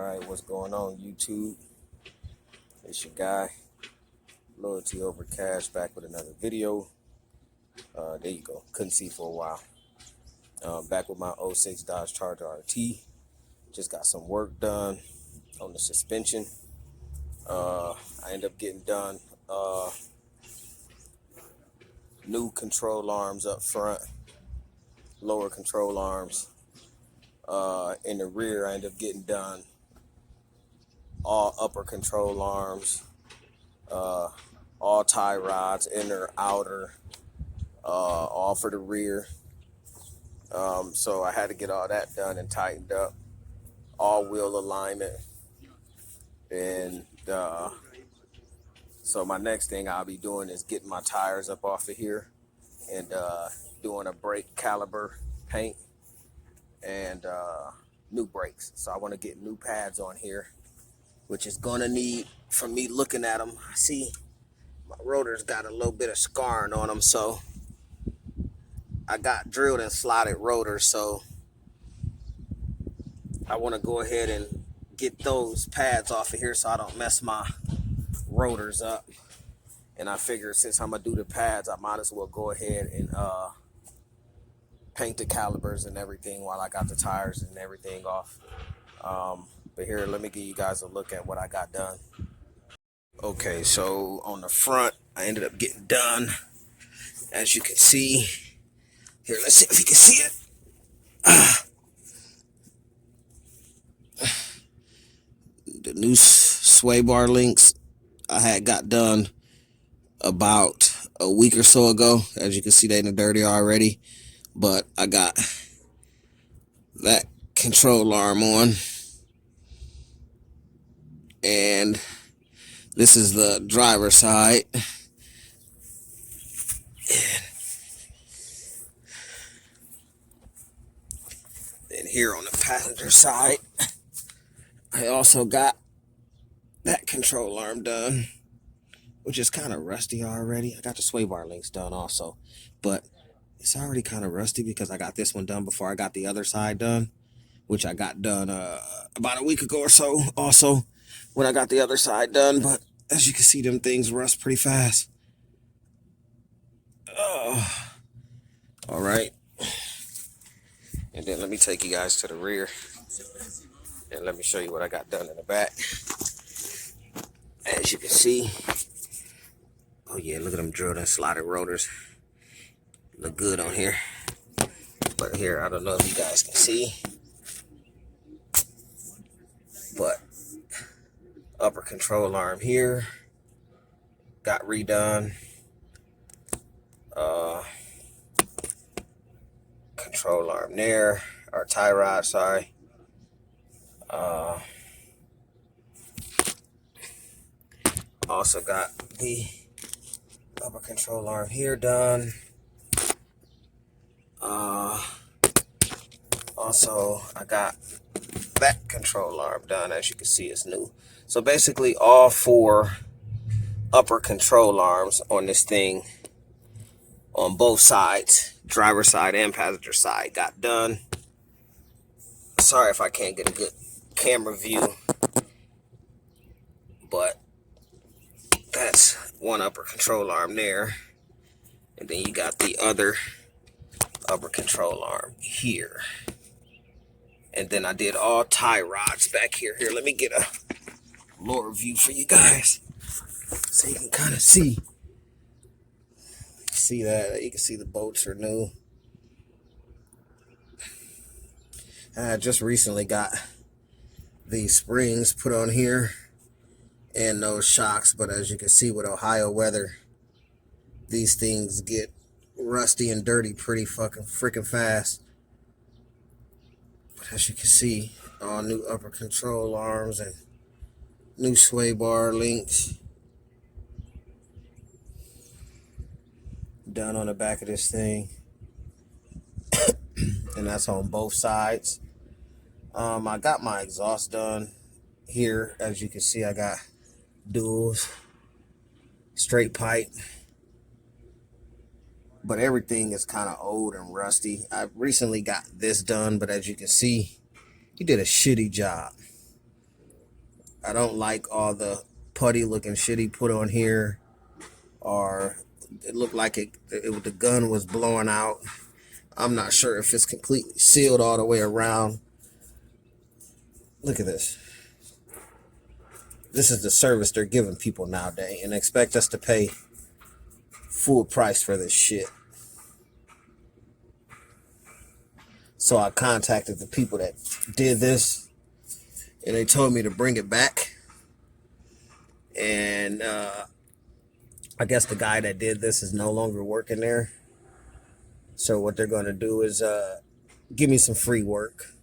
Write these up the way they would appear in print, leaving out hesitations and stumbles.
Alright, what's going on YouTube? It's your guy, Loyalty Over Cash, back with another video. There you go, couldn't see for a while. Back with my '06 Dodge Charger RT. Just got some work done on the suspension. I ended up getting done new control arms up front, lower control arms. In the rear, I ended up getting done all upper control arms, all tie rods, inner, outer, all for the rear. So I had to get all that done and tightened up, all wheel alignment. And so my next thing I'll be doing is getting my tires up off of here and doing a brake caliper paint and new brakes. So I want to get new pads on here, which is gonna need, from me looking at them, I see my rotors got a little bit of scarring on them, so I got drilled and slotted rotors, so I want to go ahead and get those pads off of here so I don't mess my rotors up. And I figure since I'm gonna do the pads, I might as well go ahead and paint the calipers and everything while I got the tires and everything off. But here, let me give you guys a look at what I got done. Okay, so on the front, I ended up getting done, as you can see. Here, let's see if you can see it. The new sway bar links I had got done about a week or so ago. As you can see, they in the dirty already. But I got that control arm on. And this is the driver's side. And here on the passenger side, I also got that control arm done, which is kind of rusty already. I got the sway bar links done also, but it's already kind of rusty because I got this one done before I got the other side done, which I got done about a week ago or so also when I got the other side done. But as you can see, them things rust pretty fast. All right. And then let me take you guys to the rear and let me show you what I got done in the back. As you can see, oh yeah, look at them drilled and slotted rotors. Look good on here. But here, I don't know if you guys can see, but upper control arm here got redone. Control arm there, or tie rod, sorry. Also got the upper control arm here done. Also, I got that control arm done. As you can see, it's new. So basically, all four upper control arms on this thing, on both sides, driver side and passenger side, got done. Sorry if I can't get a good camera view, but that's one upper control arm there. And then you got the other upper control arm here. And then I did all tie rods back here. Here, let me get a lower view for you guys so you can kind of see. See that? You can see the bolts are new. I just recently got these springs put on here and those shocks, but as you can see with Ohio weather, these things get rusty and dirty pretty freaking fast. But as you can see, all new upper control arms and new sway bar links done on the back of this thing. And that's on both sides. I got my exhaust done here. As you can see, I got duals, straight pipe, but everything is kind of old and rusty. I recently got this done, but as you can see, he did a shitty job. I don't like all the putty looking shit he put on here, or it looked like the gun was blowing out. I'm not sure if it's completely sealed all the way around. Look at this. This is the service they're giving people nowadays, and expect us to pay full price for this shit. So I contacted the people that did this, and they told me to bring it back. And I guess the guy that did this is no longer working there. So what they're going to do is give me some free work.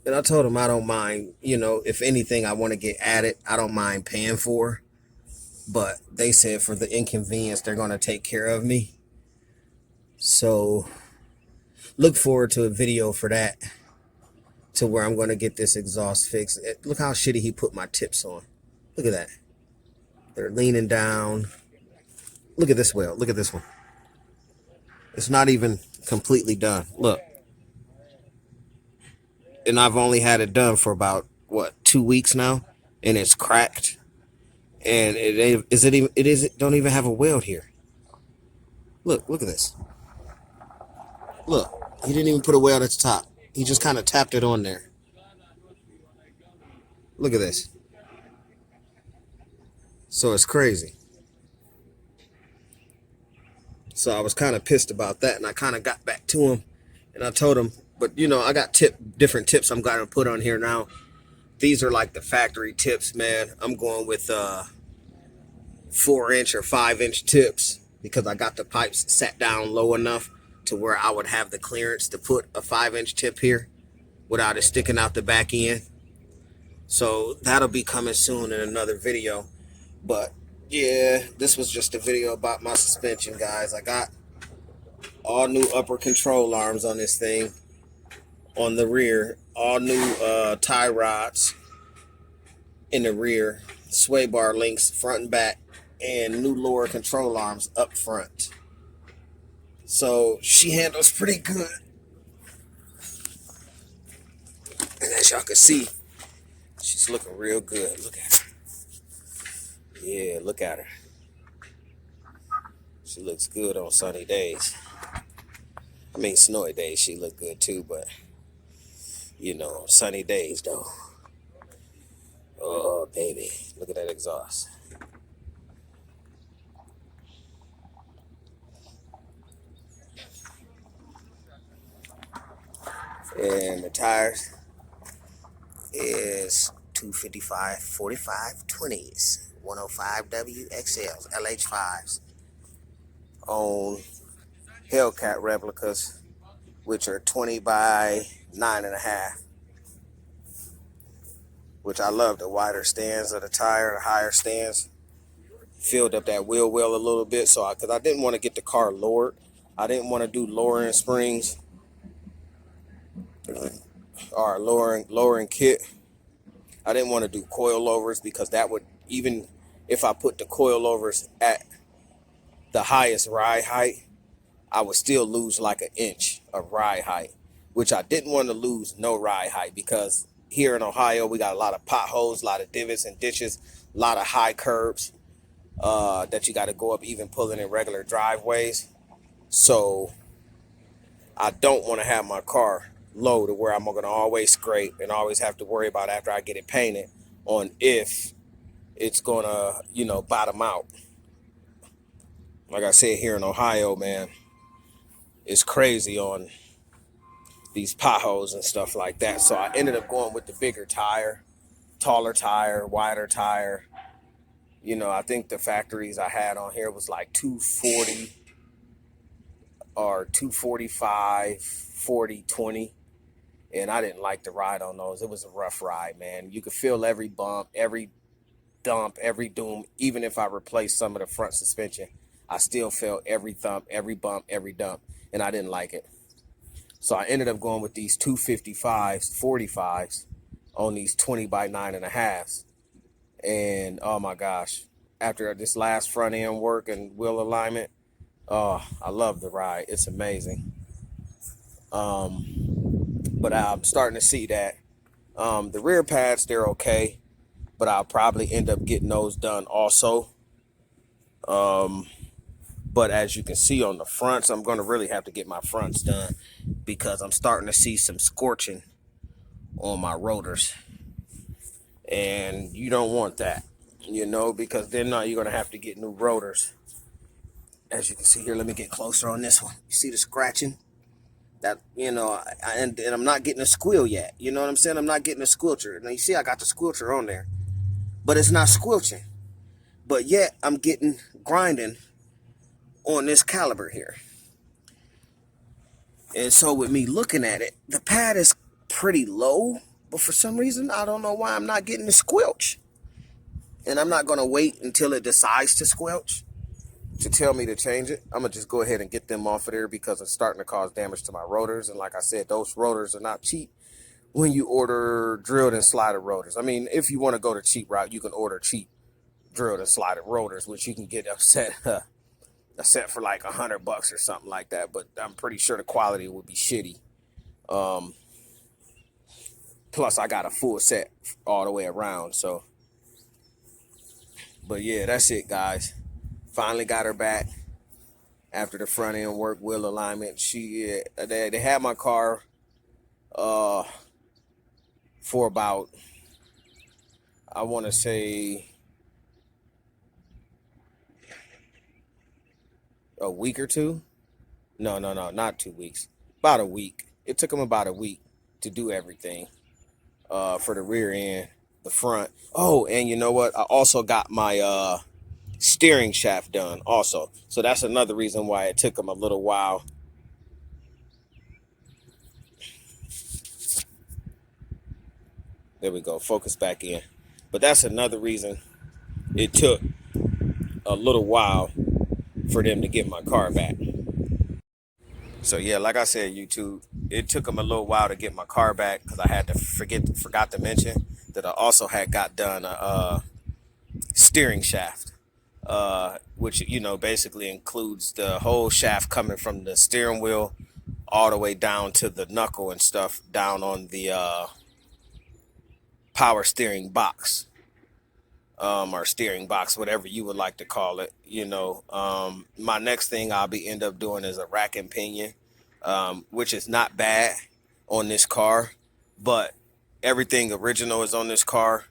And I told them I don't mind, if anything I want to get added, I don't mind paying for. But they said for the inconvenience, they're going to take care of me. So look forward to a video for that, to where I'm going to get this exhaust fixed. Look how shitty he put my tips on. Look at that. They're leaning down. Look at this wheel. Look at this one. It's not even completely done. Look. And I've only had it done for about, 2 weeks now. And it's cracked. And it don't even have a weld here. Look at this. Look, he didn't even put a weld at the top. He just kind of tapped it on there. Look at this. So it's crazy. So I was kind of pissed about that, and I kind of got back to him, and I told him, but I got different tips I'm going to put on here now. These are like the factory tips, man. I'm going with 4-inch or 5-inch tips because I got the pipes set down low enough to where I would have the clearance to put a 5-inch tip here without it sticking out the back end. So that'll be coming soon in another video. But yeah, this was just a video about my suspension, guys. I got all new upper control arms on this thing on the rear, all new tie rods in the rear, sway bar links front and back, and new lower control arms up front. So she handles pretty good. And as y'all can see, she's looking real good. Look at her. Yeah, look at her. She looks good on sunny days. I mean, snowy days she look good too, but sunny days though. Oh, baby. Look at that exhaust. And the tires is 255 45 20s, 105 WXLs, LH5s on Hellcat replicas, which are 20 by 9.5. Which I love the wider stands of the tire, the higher stands. Filled up that wheel well a little bit, because I didn't want to get the car lowered. I didn't want to do lowering springs or lowering kit. I didn't want to do coilovers because that would, even if I put the coilovers at the highest ride height, I would still lose like an inch of ride height, which I didn't want to lose no ride height because here in Ohio, we got a lot of potholes, a lot of divots and ditches, a lot of high curbs that you got to go up even pulling in regular driveways. So I don't want to have my car low to where I'm going to always scrape and always have to worry about after I get it painted on if it's going to, bottom out. Like I said, here in Ohio, man, it's crazy on these potholes and stuff like that. So I ended up going with the bigger tire, taller tire, wider tire. I think the factories I had on here was like 240 or 245, 40, 20. And I didn't like the ride on those. It was a rough ride, man. You could feel every bump, every dump, every doom. Even if I replaced some of the front suspension, I still felt every thump, every bump, every dump. And I didn't like it. So I ended up going with these 255s, 45s on these 20 by 9.5s. And oh my gosh, after this last front end work and wheel alignment, oh, I love the ride. It's amazing. But I'm starting to see that The rear pads, they're okay, but I'll probably end up getting those done also. But as you can see on the fronts, I'm going to really have to get my fronts done because I'm starting to see some scorching on my rotors. And you don't want that, because then now you're going to have to get new rotors. As you can see here, let me get closer on this one. You see the scratching? That, and I'm not getting a squeal yet. You know what I'm saying? I'm not getting a squelcher. Now you see I got the squelcher on there, but it's not squelching. But yet I'm getting grinding on this caliber here. And so with me looking at it, the pad is pretty low, but for some reason, I don't know why I'm not getting the squelch. And I'm not going to wait until it decides to squelch to tell me to change it. I'm going to just go ahead and get them off of there because it's starting to cause damage to my rotors. And like I said, those rotors are not cheap when you order drilled and slided rotors. I mean, if you want to go the cheap route, you can order cheap drilled and slided rotors, which you can get a set for like $100 or something like that. But I'm pretty sure the quality would be shitty. Plus, I got a full set all the way around. So, but yeah, that's it, guys. Finally got her back after the front end work, wheel alignment. They had my car for about, I want to say, a week or two. No, not 2 weeks. About a week. It took them about a week to do everything for the rear end, the front. Oh, and you know what? I also got my steering shaft done also. So that's another reason why it took them a little while. There we go. Focus back in. But that's another reason it took a little while for them to get my car back. So yeah, like I said, YouTube, it took them a little while to get my car back because I had to forgot to mention that I also had got done a steering shaft, which basically includes the whole shaft coming from the steering wheel all the way down to the knuckle and stuff down on the power steering box. Or steering box, whatever you would like to call it. My next thing I'll be end up doing is a rack and pinion, which is not bad on this car, but everything original is on this car.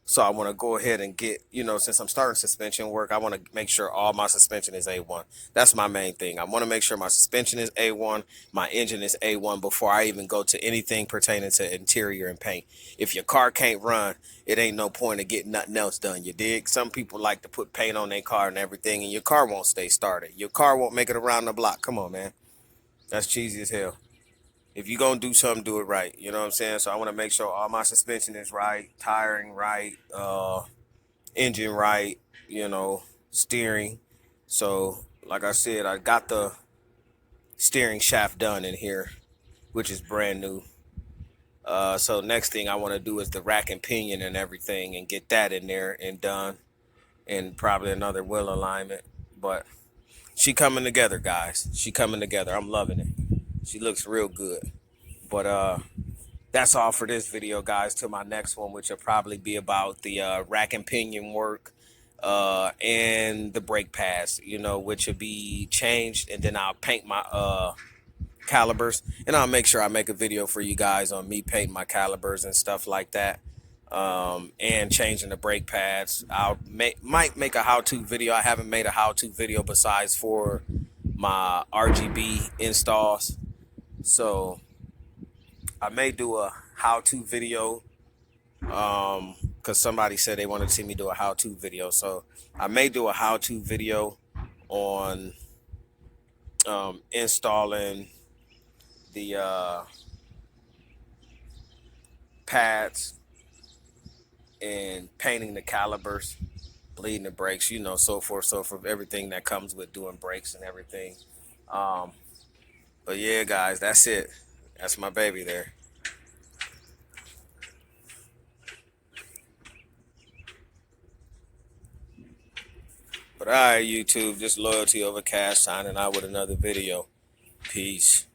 So I want to go ahead and get, since I'm starting suspension work, I want to make sure all my suspension is A1. That's my main thing. I want to make sure my suspension is A1, my engine is A1 before I even go to anything pertaining to interior and paint. If your car can't run, it ain't no point of getting nothing else done. You dig? Some people like to put paint on their car and everything, and your car won't stay started. Your car won't make it around the block. Come on, man. That's cheesy as hell. If you're going to do something, do it right. You know what I'm saying? So I want to make sure all my suspension is right, tiring right, engine right, steering. So, like I said, I got the steering shaft done in here, which is brand new. So next thing I want to do is the rack and pinion and everything and get that in there and done. And probably another wheel alignment. But she coming together, guys. She coming together. I'm loving it. She looks real good. But that's all for this video, guys. Till my next one, which will probably be about the rack and pinion work and the brake pads, which will be changed. And then I'll paint my calibers. And I'll make sure I make a video for you guys on me painting my calibers and stuff like that. And changing the brake pads. Might make a how-to video. I haven't made a how-to video besides for my RGB installs. So I may do a how-to video because somebody said they wanted to see me do a how-to video. So I may do a how-to video on installing the pads and painting the calibers, bleeding the brakes, so forth, everything that comes with doing brakes and everything. But yeah, guys, that's it. That's my baby there. But all right, YouTube, just loyalty over cash, signing out with another video. Peace.